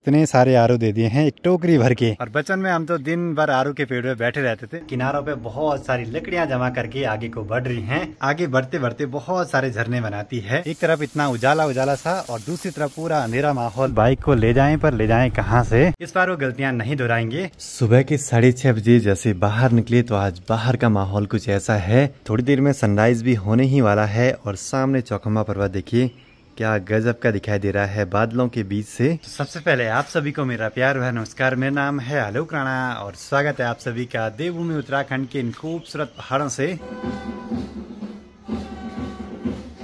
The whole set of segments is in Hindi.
इतने सारे आरू दे दिए हैं एक टोकरी भर के। और बचपन में हम तो दिन भर आरू के पेड़ पे बैठे रहते थे। किनारों पे बहुत सारी लकड़ियां जमा करके आगे को बढ़ रही हैं। आगे बढ़ते बढ़ते बहुत सारे झरने बनाती है। एक तरफ इतना उजाला उजाला सा और दूसरी तरफ पूरा अंधेरा माहौल। बाइक को ले जाएं पर ले जाएं कहाँ से। इस बार वो गलतियां नहीं दोहराएंगे। सुबह के 6:30 बजे जैसे बाहर निकले तो आज बाहर का माहौल कुछ ऐसा है। थोड़ी देर में सनराइज भी होने ही वाला है और सामने चौखंबा पर्वत देखिए क्या गजब का दिखाई दे रहा है बादलों के बीच से। तो सबसे पहले आप सभी को मेरा प्यार भरा नमस्कार। मेरा नाम है आलोक राणा और स्वागत है आप सभी का देवभूमि उत्तराखंड के इन खूबसूरत पहाड़ों से।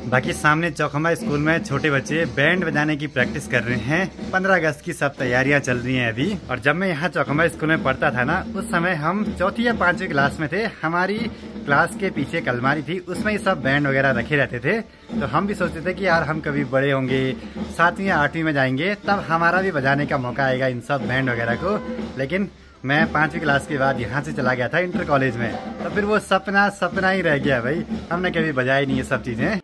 बाकी सामने चौखंबा स्कूल में छोटे बच्चे बैंड बजाने की प्रैक्टिस कर रहे हैं। 15 अगस्त की सब तैयारियां चल रही हैं अभी। और जब मैं यहाँ चौखंबा स्कूल में पढ़ता था ना, उस समय हम 4th या 5वीं क्लास में थे। हमारी क्लास के पीछे एक अलमारी थी, उसमें ये सब बैंड वगैरह रखे रहते थे। तो हम भी सोचते थे कि यार हम कभी बड़े होंगे, 7वीं या 8वीं में जाएंगे, तब हमारा भी बजाने का मौका आएगा इन सब बैंड वगैरह को। लेकिन मैं 5वीं क्लास के बाद यहाँ से चला गया था इंटर कॉलेज में, तो फिर वो सपना ही रह गया भाई। हमने कभी बजाई नहीं ये सब चीजें।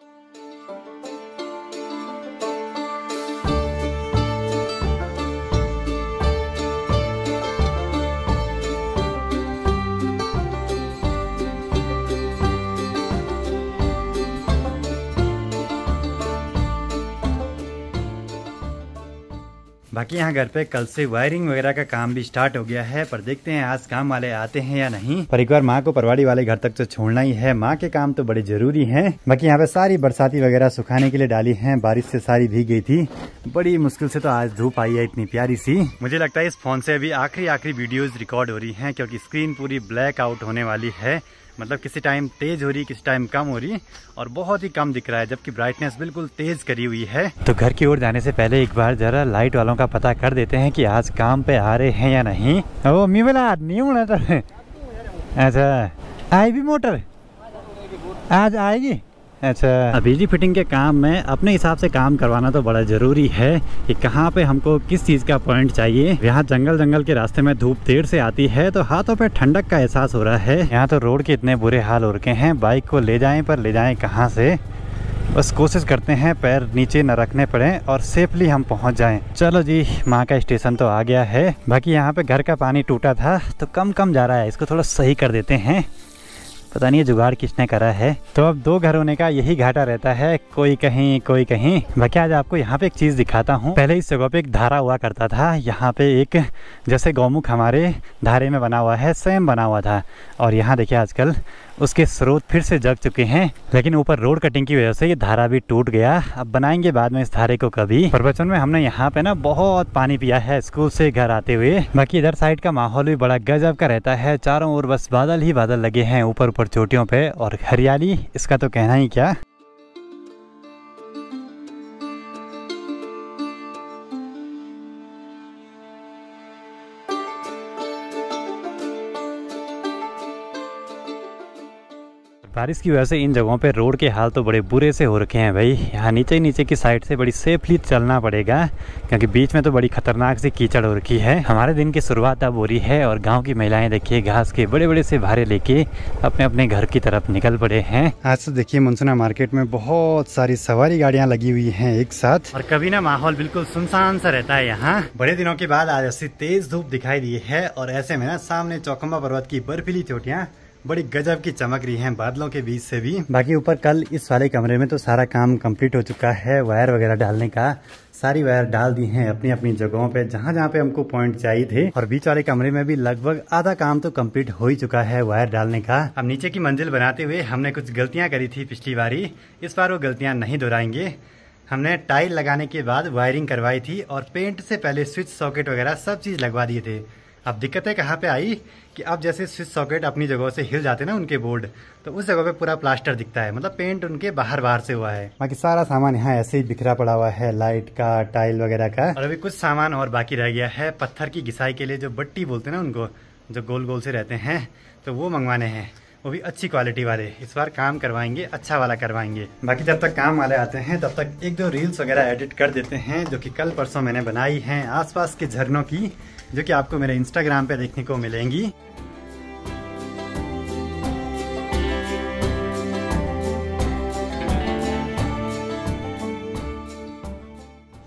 बाकी यहाँ घर पे कल से वायरिंग वगैरह का काम भी स्टार्ट हो गया है, पर देखते हैं आज काम वाले आते हैं या नहीं। पर एक बार माँ को परवाड़ी वाले घर तक तो छोड़ना ही है। माँ के काम तो बड़े जरूरी हैं। बाकी यहाँ पे सारी बरसाती वगैरह सुखाने के लिए डाली हैं, बारिश से सारी भीग गई थी। बड़ी मुश्किल से तो आज धूप आई है इतनी प्यारी सी। मुझे लगता है इस फोन से अभी आखिरी वीडियोज रिकॉर्ड हो रही है, क्योंकि स्क्रीन पूरी ब्लैक आउट होने वाली है। मतलब किसी टाइम तेज हो रही, किसी टाइम कम हो रही और बहुत ही कम दिख रहा है, जबकि ब्राइटनेस बिल्कुल तेज करी हुई है। तो घर की ओर जाने से पहले एक बार जरा लाइट वालों का पता कर देते हैं कि आज काम पे आ रहे हैं या नहीं। ओ मीवला नहीं होना तो अच्छा आई भी मोटर आज आएगी। अच्छा, बिजली फिटिंग के काम में अपने हिसाब से काम करवाना तो बड़ा जरूरी है कि कहाँ पे हमको किस चीज़ का पॉइंट चाहिए। यहाँ जंगल के रास्ते में धूप देर से आती है तो हाथों पे ठंडक का एहसास हो रहा है। यहाँ तो रोड के इतने बुरे हाल हो रखे हैं, बाइक को ले जाएं पर ले जाएं कहाँ से। बस कोशिश करते हैं पैर नीचे न रखने पड़े और सेफली हम पहुँच जाएं। चलो जी, माँ का स्टेशन तो आ गया है। बाकी यहाँ पे घर का पानी टूटा था तो कम जा रहा है, इसको थोड़ा सही कर देते हैं। पता नहीं ये जुगाड़ किसने करा है। तो अब 2 घर होने का यही घाटा रहता है, कोई कहीं कोई कहीं। बाकी आज आपको यहाँ पे एक चीज़ दिखाता हूँ। पहले इस जगह पे एक धारा हुआ करता था। यहाँ पे एक जैसे गौमुख हमारे धारे में बना हुआ है, सेम बना हुआ था। और यहाँ देखिए आजकल उसके स्रोत फिर से जग चुके हैं, लेकिन ऊपर रोड कटिंग की वजह से ये धारा भी टूट गया। अब बनाएंगे बाद में इस धारे को कभी। पर बचपन में हमने यहाँ पे ना बहुत पानी पिया है स्कूल से घर आते हुए। बाकी इधर साइड का माहौल भी बड़ा गजब का रहता है, चारों ओर बस बादल ही बादल लगे हैं ऊपर चोटियों पे, और हरियाली इसका तो कहना ही क्या। बारिश की वजह से इन जगहों पे रोड के हाल तो बड़े बुरे से हो रखे हैं भाई। यहाँ नीचे की साइड से बड़ी सेफली चलना पड़ेगा, क्योंकि बीच में तो बड़ी खतरनाक सी कीचड़ हो रखी है। हमारे दिन की शुरुआत अब हो रही है और गांव की महिलाएं देखिए घास के बड़े से भारे लेके अपने घर की तरफ निकल पड़े हैं। आज तो देखिए मुनसुना मार्केट में बहुत सारी सवारी गाड़ियाँ लगी हुई है एक साथ, और कभी ना माहौल बिल्कुल सुनसान सा रहता है यहाँ। बड़े दिनों के बाद आज ऐसी तेज धूप दिखाई दी है, और ऐसे में ना सामने चौखंबा पर्वत की बर्फीली चोटियाँ बड़ी गजब की चमक रही हैं बादलों के बीच से भी। बाकी ऊपर कल इस वाले कमरे में तो सारा काम कंप्लीट हो चुका है, वायर वगैरह डालने का। सारी वायर डाल दी हैं अपनी जगहों पे, जहाँ पे हमको पॉइंट चाहिए थे। और बीच वाले कमरे में भी लगभग आधा काम तो कंप्लीट हो ही चुका है वायर डालने का। अब नीचे की मंजिल बनाते हुए हमने कुछ गलतियाँ करी थी पिछली बारी, इस बार वो गलतियाँ नहीं दोहराएंगे। हमने टाइल लगाने के बाद वायरिंग करवाई थी और पेंट से पहले स्विच सॉकेट वगैरह सब चीज़ लगवा दिए थे। अब दिक्कतें कहाँ पे आई कि अब जैसे स्विच सॉकेट अपनी जगह से हिल जाते ना उनके बोर्ड, तो उस जगह पे पूरा प्लास्टर दिखता है, मतलब पेंट उनके बाहर से हुआ है। बाकी सारा सामान यहाँ ऐसे ही बिखरा पड़ा हुआ है, लाइट का, टाइल वगैरह का। और अभी कुछ सामान और बाकी रह गया है। पत्थर की घिसाई के लिए जो बट्टी बोलते हैं ना उनको, जो गोल से रहते हैं, तो वो मंगवाने हैं, वो भी अच्छी क्वालिटी वाले। इस बार काम करवाएंगे, अच्छा वाला करवाएंगे। बाकी जब तक काम वाले आते हैं तब तक 1-2 रील्स वगैरह एडिट कर देते हैं, जो कि कल परसों मैंने बनाई हैं आसपास के झरनों की, जो कि आपको मेरे इंस्टाग्राम पे देखने को मिलेंगी।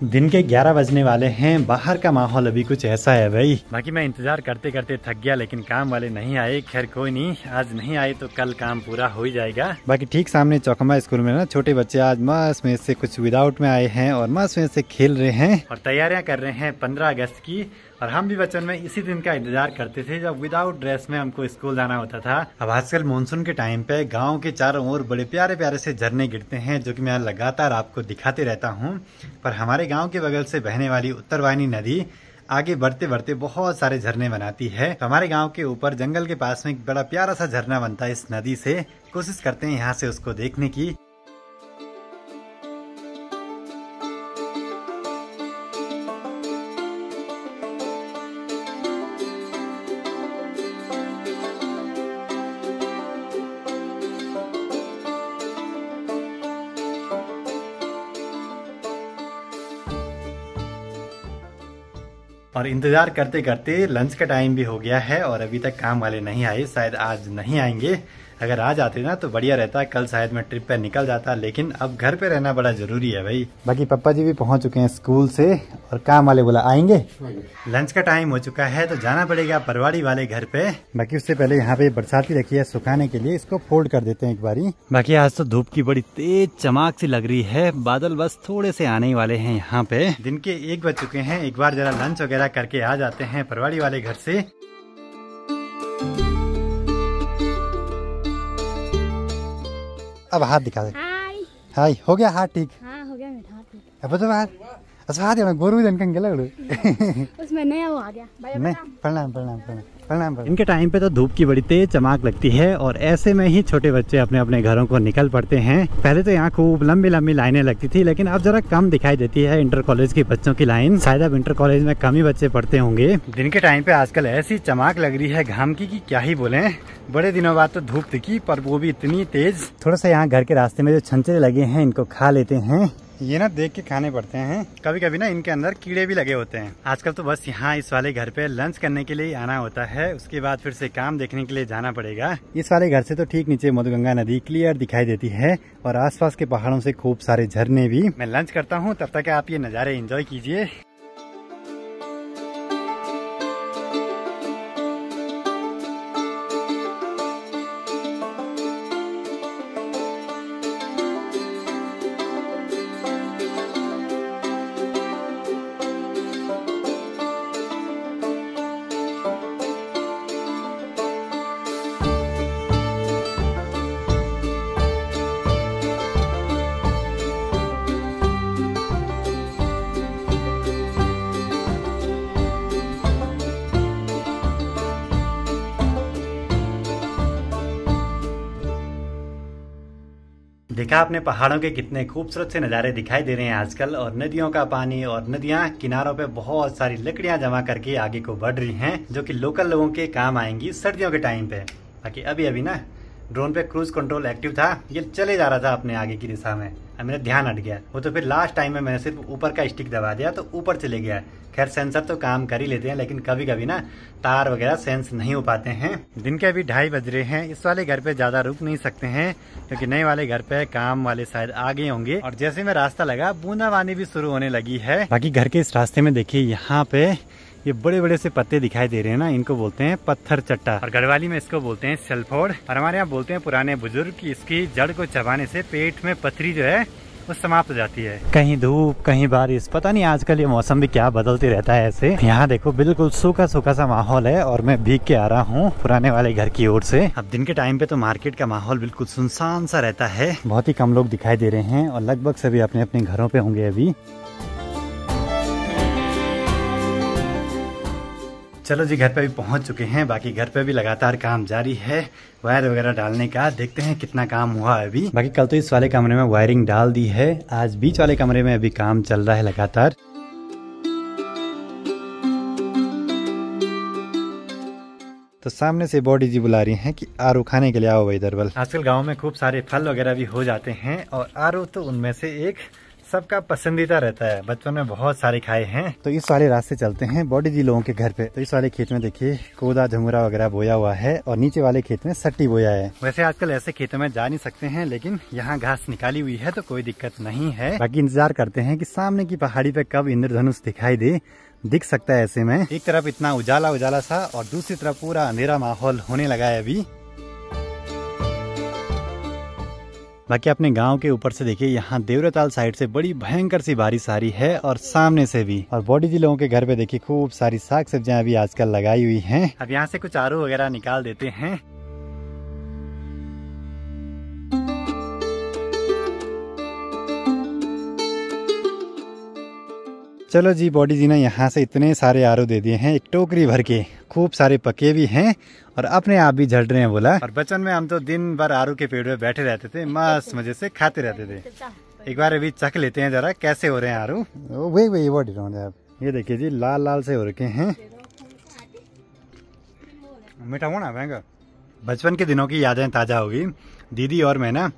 दिन के 11 बजने वाले हैं। बाहर का माहौल अभी कुछ ऐसा है भाई। बाकी मैं इंतजार करते करते थक गया, लेकिन काम वाले नहीं आए। खैर कोई नहीं, आज नहीं आए तो कल काम पूरा हो ही जाएगा। बाकी ठीक सामने चौकमा स्कूल में ना छोटे बच्चे आज मस्त में से कुछ विदाउट में आए हैं और मस्त में से खेल रहे हैं और तैयारियां कर रहे हैं 15 अगस्त की। और हम भी बचपन में इसी दिन का इंतजार करते थे जब विदाउट ड्रेस में हमको स्कूल जाना होता था। अब आजकल मानसून के टाइम पे गांव के चारों ओर बड़े प्यारे प्यारे से झरने गिरते हैं, जो कि मैं लगातार आपको दिखाते रहता हूं। पर हमारे गांव के बगल से बहने वाली उत्तरवाहिनी नदी आगे बढ़ते बढ़ते बहुत सारे झरने बनाती है। तो हमारे गांव के ऊपर जंगल के पास में एक बड़ा प्यारा सा झरना बनता है इस नदी से। कोशिश करते हैं यहाँ से उसको देखने की। और इंतजार करते करते लंच का टाइम भी हो गया है और अभी तक काम वाले नहीं आए। शायद आज नहीं आएंगे। अगर आ जाते ना तो बढ़िया रहता, कल शायद मैं ट्रिप पे निकल जाता, लेकिन अब घर पे रहना बड़ा जरूरी है भाई। बाकी पापा जी भी पहुंच चुके हैं स्कूल से और काम वाले बोला आएंगे। लंच का टाइम हो चुका है तो जाना पड़ेगा परवाड़ी वाले घर पे। बाकी उससे पहले यहाँ पे बरसाती रखी है सुखाने के लिए, इसको फोल्ड कर देते हैं एक बारी। बाकी आज तो धूप की बड़ी तेज चमक सी लग रही है, बादल बस थोड़े से आने वाले हैं यहाँ पे। दिन के 1 बज चुके हैं। एक बार जरा लंच वगैरह करके आ जाते हैं परवाड़ी वाले घर से। अब हाथ दिखा दे। हाय हो गया हाथ ठीक? हाँ हो गया मेरा हाथ ठीक। अब तो बाहर हाथ गोरू जनकन गेला उसमें नया वो आ गया। नहीं प्रणाम प्रणाम प्रणाम प्रणाम। इनके टाइम पे तो धूप की बड़ी तेज चमक लगती है और ऐसे में ही छोटे बच्चे अपने अपने घरों को निकल पड़ते हैं। पहले तो यहाँ खूब लंबी लंबी लाइनें लगती थी, लेकिन अब जरा कम दिखाई देती है इंटर कॉलेज के बच्चों की लाइन। शायद अब इंटर कॉलेज में कम ही बच्चे पढ़ते होंगे। दिन के टाइम पे आजकल ऐसी चमक लग रही है घाम की कि क्या ही बोले। बड़े दिनों बाद तो धूप दिखी, पर वो भी इतनी तेज। थोड़ा सा यहाँ घर के रास्ते में जो छंचरे लगे हैं इनको खा लेते हैं। ये ना देख के खाने पड़ते हैं। कभी कभी ना इनके अंदर कीड़े भी लगे होते हैं। आजकल तो बस यहाँ इस वाले घर पे लंच करने के लिए आना होता है, उसके बाद फिर से काम देखने के लिए जाना पड़ेगा। इस वाले घर से तो ठीक नीचे मधुगंगा नदी क्लियर दिखाई देती है और आसपास के पहाड़ों से खूब सारे झरने भी। मैं लंच करता हूँ, तब तक आप ये नज़ारे एंजॉय कीजिए। देखा आपने पहाड़ों के कितने खूबसूरत से नज़ारे दिखाई दे रहे हैं आजकल। और नदियों का पानी और नदियां किनारों पे बहुत सारी लकड़ियां जमा करके आगे को बढ़ रही हैं, जो कि लोकल लोगों के काम आएंगी सर्दियों के टाइम पे। बाकी अभी अभी ना ड्रोन पे क्रूज कंट्रोल एक्टिव था, ये चले जा रहा था अपने आगे की दिशा में। अब मेरा ध्यान हट गया, वो तो फिर लास्ट टाइम में मैंने सिर्फ ऊपर का स्टिक दबा दिया तो ऊपर चले गया। खैर सेंसर तो काम कर ही लेते हैं, लेकिन कभी कभी ना तार वगैरह सेंस नहीं हो पाते हैं। दिन के अभी 2:30 बज रहे हैं। इस वाले घर पे ज्यादा रुक नहीं सकते हैं, क्योंकि नए वाले घर पे काम वाले शायद आ गए होंगे। और जैसे में रास्ता लगा बूंदाबांदी भी शुरू होने लगी है। बाकी घर के इस रास्ते में देखिए यहाँ पे ये बड़े बड़े से पत्ते दिखाई दे रहे हैं ना, इनको बोलते हैं पत्थर चट्टा और गढ़वाली में इसको बोलते हैं सल्फोड़। और हमारे यहाँ बोलते हैं पुराने बुजुर्ग कि इसकी जड़ को चबाने से पेट में पथरी जो है वो समाप्त हो जाती है। कहीं धूप कहीं बारिश, पता नहीं आजकल ये मौसम भी क्या बदलते रहता है ऐसे। यहाँ देखो बिल्कुल सूखा सूखा सा माहौल है और मैं भीग के आ रहा हूँ पुराने वाले घर की ओर से। अब दिन के टाइम पे तो मार्केट का माहौल बिल्कुल सुनसान सा रहता है, बहुत ही कम लोग दिखाई दे रहे हैं और लगभग सभी अपने अपने घरों पे होंगे अभी। चलो जी घर पे भी पहुंच चुके हैं। बाकी घर पे भी लगातार काम जारी है वायर वगैरह डालने का। देखते हैं कितना काम हुआ है अभी। बाकी कल तो इस वाले कमरे में वायरिंग डाल दी है, आज बीच वाले कमरे में अभी काम चल रहा है लगातार। तो सामने से बॉडी जी बुला रही हैं कि आरू खाने के लिए आओ भाई दरबल। आजकल गाँव में खूब सारे फल वगैरह भी हो जाते हैं और आरू तो उनमें से एक सबका पसंदीदा रहता है, बचपन में बहुत सारे खाए हैं। तो इस वाले रास्ते चलते हैं बॉडी जी लोगों के घर पे। तो इस वाले खेत में देखिए कोदा झंगुरा वगैरह बोया हुआ है और नीचे वाले खेत में सट्टी बोया है। वैसे आजकल ऐसे खेतों में जा नहीं सकते हैं, लेकिन यहाँ घास निकाली हुई है तो कोई दिक्कत नहीं है। बाकी इंतजार करते हैं कि सामने की पहाड़ी पे कब इंद्रधनुष दिखाई दे। दिख सकता है ऐसे में, एक तरफ इतना उजाला उजाला सा और दूसरी तरफ पूरा अंधेरा माहौल होने लगा है अभी। बाकी अपने गांव के ऊपर से देखिए यहाँ देवरताल साइड से बड़ी भयंकर सी बारिश आ रही है और सामने से भी। और बॉडी जी लोगों के घर पे देखिए खूब सारी साग सब्जियां अभी आजकल लगाई हुई हैं। अब यहाँ से कुछ आरू वगैरह निकाल देते हैं। चलो जी, बॉडी जी ने यहाँ से इतने सारे आरू दे दिए हैं, एक टोकरी भर के। खूब सारे पके भी हैं और अपने आप भी झड़ रहे हैं बोला। और बचपन में हम तो दिन भर आरू के पेड़ पे बैठे रहते थे, मस्त मजे से खाते रहते थे। एक बार अभी चख लेते हैं जरा कैसे हो रहे हैं आरू। वही बॉडी आप ये देखिए जी, लाल लाल से हो रखे हैं। मीठा होना महंगा। बचपन के दिनों की यादें ताजा होगी। दीदी और मैं ना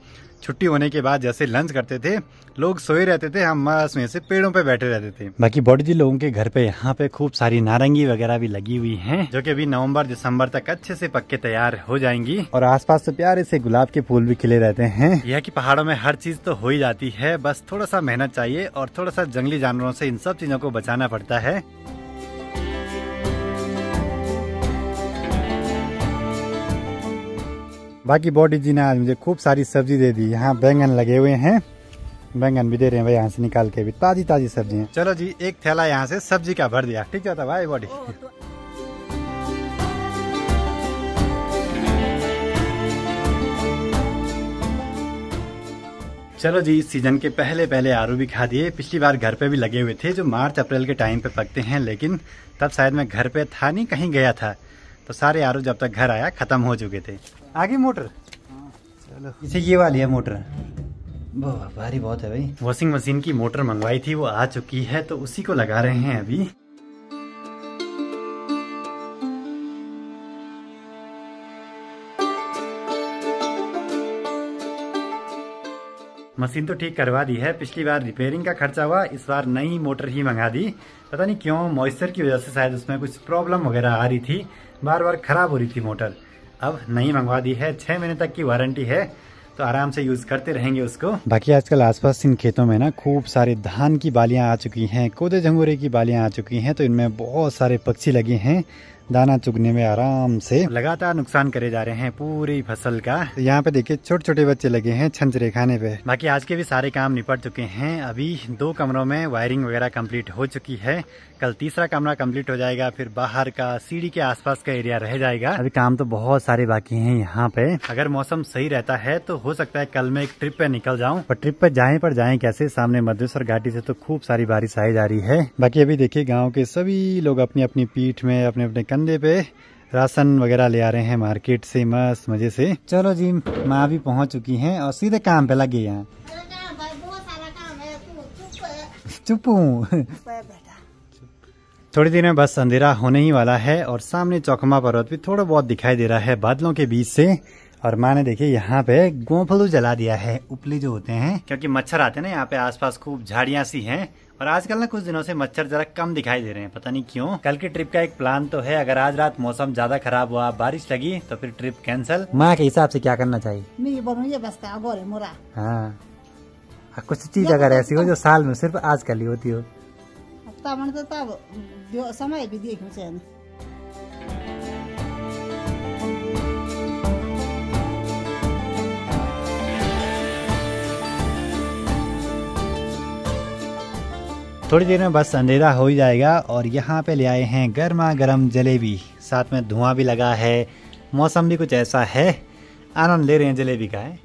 छुट्टी होने के बाद जैसे लंच करते थे, लोग सोए रहते थे, हम मस्त में से पेड़ों पे बैठे रहते थे। बाकी बॉडी जी लोगों के घर पे यहाँ पे खूब सारी नारंगी वगैरह भी लगी हुई हैं, जो कि अभी नवंबर दिसंबर तक अच्छे से पक के तैयार हो जाएंगी। और आसपास तो प्यारे से गुलाब के फूल भी खिले रहते हैं। यह कि पहाड़ों में हर चीज तो हो ही जाती है, बस थोड़ा सा मेहनत चाहिए और थोड़ा सा जंगली जानवरों से इन सब चीजों को बचाना पड़ता है। बाकी बॉडी जी ने आज मुझे खूब सारी सब्जी दे दी। यहाँ बैंगन लगे हुए हैं, बैंगन भी दे रहे हैं भाई यहाँ से निकाल के, भी ताजी ताजी सब्जी हैं। चलो जी, एक थैला यहाँ से सब्जी का भर दिया, ठीक है भाई बॉडी। चलो जी, इस सीजन के पहले आलू भी खा दिए। पिछली बार घर पे भी लगे हुए थे, जो मार्च अप्रैल के टाइम पे पकते हैं, लेकिन तब शायद मैं घर पे था नहीं, कहीं गया था, तो सारे आलू जब तक घर आया खत्म हो चुके थे। आगे मोटर, चलो इसे ये वाली है मोटर, भारी बहुत है भाई। वॉशिंग मशीन की मोटर मंगवाई थी, वो आ चुकी है, तो उसी को लगा रहे हैं अभी। मशीन तो ठीक करवा दी है, पिछली बार रिपेयरिंग का खर्चा हुआ, इस बार नई मोटर ही मंगा दी। पता नहीं क्यों, मॉइस्चर की वजह से शायद उसमें कुछ प्रॉब्लम वगैरह आ रही थी, बार बार खराब हो रही थी मोटर। अब नई मंगवा दी है, 6 महीने तक की वारंटी है, तो आराम से यूज करते रहेंगे उसको। बाकी आजकल आसपास इन खेतों में ना खूब सारे धान की बालियां आ चुकी हैं, कोदे झंगोरे की बालियां आ चुकी हैं, तो इनमें बहुत सारे पक्षी लगे हैं दाना चुगने में आराम से। लगातार नुकसान करे जा रहे हैं पूरी फसल का। तो यहाँ पे देखिए छोटे छोटे बच्चे लगे हैं छंचरे खाने पे। बाकी आज के भी सारे काम निपट चुके हैं। अभी 2 कमरों में वायरिंग वगैरह कंप्लीट हो चुकी है, कल तीसरा कमरा कंप्लीट हो जाएगा, फिर बाहर का सीढ़ी के आसपास का एरिया रह जाएगा। अभी काम तो बहुत सारे बाकी हैं यहाँ पे। अगर मौसम सही रहता है तो हो सकता है कल मैं एक ट्रिप पे निकल जाऊँ, पर ट्रिप पे जाएं कैसे, सामने मधेश्वर घाटी से तो खूब सारी बारिश आई जा रही है। बाकी अभी देखिए गाँव के सभी लोग अपनी अपनी पीठ में, अपने अपने कंधे पे राशन वगैरह ले आ रहे हैं मार्केट से, मस्त मजे से। चलो जी, माँ भी पहुँच चुकी हैं और सीधे काम पे लगे यहाँ। चुप हूँ। थोड़ी देर में बस अंधेरा होने ही वाला है और सामने चौखमा पर्वत भी थोड़ा बहुत दिखाई दे रहा है बादलों के बीच से। और माँ ने देखिए यहाँ पे गोफलू जला दिया है, उपले जो होते हैं, क्योंकि मच्छर आते हैं ना यहाँ पे, आसपास खूब झाड़ियाँ सी हैं और आजकल ना कुछ दिनों से मच्छर जरा कम दिखाई दे रहे हैं, पता नहीं क्यों। कल की ट्रिप का एक प्लान तो है, अगर आज रात मौसम ज्यादा खराब हुआ, बारिश लगी, तो फिर ट्रिप कैंसिल। माँ के हिसाब से क्या करना चाहिए? हाँ, कुछ चीज अगर ऐसी हो जो साल में सिर्फ आज कल ही होती हो, तब समय भी देखना चाहिए। थोड़ी देर में बस अंधेरा हो ही जाएगा और यहाँ पे ले आए हैं गर्मा गर्म जलेबी, साथ में धुआं भी लगा है, मौसम भी कुछ ऐसा है, आनंद ले रहे हैं जलेबी का है।